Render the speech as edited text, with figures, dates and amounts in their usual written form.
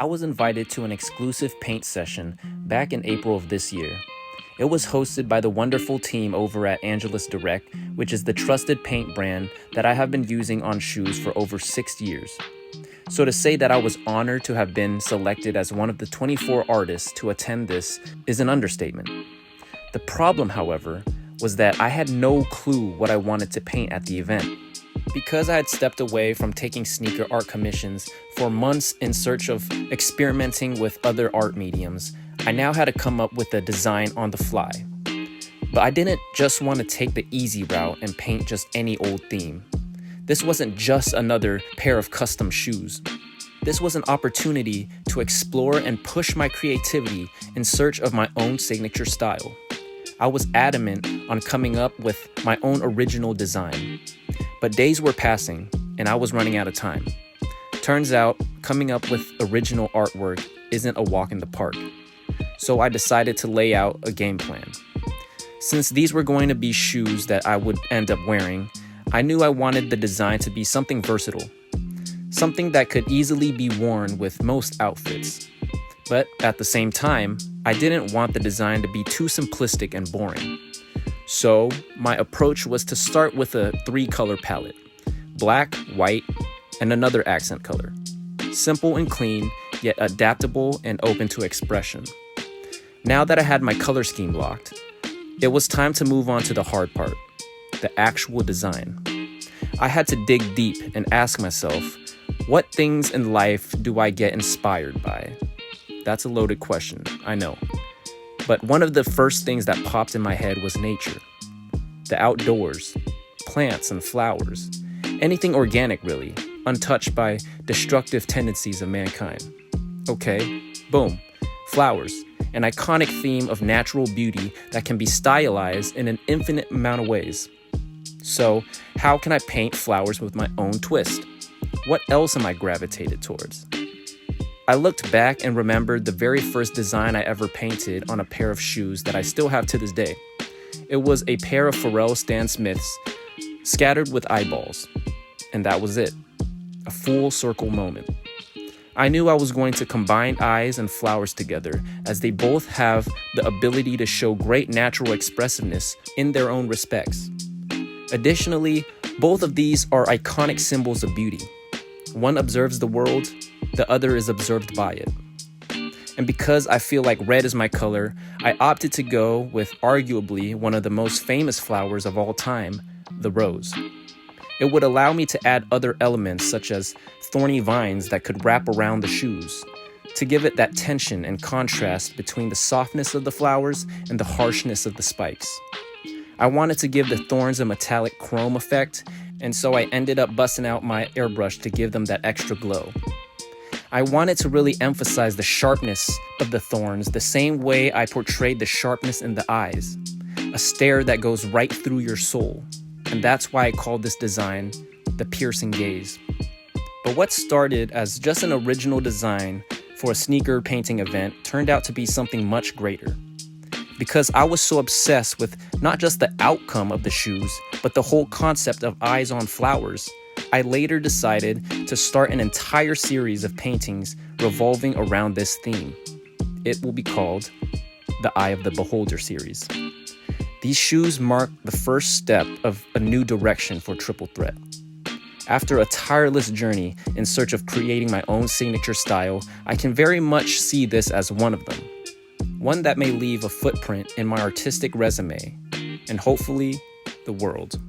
I was invited to an exclusive paint session back in April of this year. It was hosted by the wonderful team over at Angelus Direct, which is the trusted paint brand that I have been using on shoes for over 6 years. So to say that I was honored to have been selected as one of the 24 artists to attend this is an understatement. The problem, however, was that I had no clue what I wanted to paint at the event. Because I had stepped away from taking sneaker art commissions for months in search of experimenting with other art mediums, I now had to come up with a design on the fly. But I didn't just want to take the easy route and paint just any old theme. This wasn't just another pair of custom shoes. This was an opportunity to explore and push my creativity in search of my own signature style. I was adamant on coming up with my own original design. But days were passing, and I was running out of time. Turns out, coming up with original artwork isn't a walk in the park. So I decided to lay out a game plan. Since these were going to be shoes that I would end up wearing, I knew I wanted the design to be something versatile. Something that could easily be worn with most outfits. But at the same time, I didn't want the design to be too simplistic and boring. So my approach was to start with a 3-color palette: black, white, and another accent color. Simple and clean, yet adaptable and open to expression. Now that I had my color scheme locked, it was time to move on to the hard part, the actual design. I had to dig deep and ask myself, what things in life do I get inspired by? That's a loaded question, I know. But one of the first things that popped in my head was nature. The outdoors, plants and flowers, anything organic really, untouched by destructive tendencies of mankind. Okay, boom, flowers, an iconic theme of natural beauty that can be stylized in an infinite amount of ways. So, how can I paint flowers with my own twist? What else am I gravitated towards? I looked back and remembered the very first design I ever painted on a pair of shoes that I still have to this day. It was a pair of Pharrell Stan Smiths scattered with eyeballs. And that was it. A full circle moment. I knew I was going to combine eyes and flowers together, as they both have the ability to show great natural expressiveness in their own respects. Additionally, both of these are iconic symbols of beauty. One observes the world, the other is observed by it. And because I feel like red is my color, I opted to go with arguably one of the most famous flowers of all time, the rose. It would allow me to add other elements such as thorny vines that could wrap around the shoes, to give it that tension and contrast between the softness of the flowers and the harshness of the spikes. I wanted to give the thorns a metallic chrome effect, and so I ended up busting out my airbrush to give them that extra glow. I wanted to really emphasize the sharpness of the thorns the same way I portrayed the sharpness in the eyes, a stare that goes right through your soul. And that's why I called this design the piercing gaze. But what started as just an original design for a sneaker painting event turned out to be something much greater. Because I was so obsessed with not just the outcome of the shoes, but the whole concept of eyes on flowers, I later decided to start an entire series of paintings revolving around this theme. It will be called the Eye of the Beholder series. These shoes mark the first step of a new direction for Triple Threat. After a tireless journey in search of creating my own signature style, I can very much see this as one of them. One that may leave a footprint in my artistic resume, and hopefully, the world.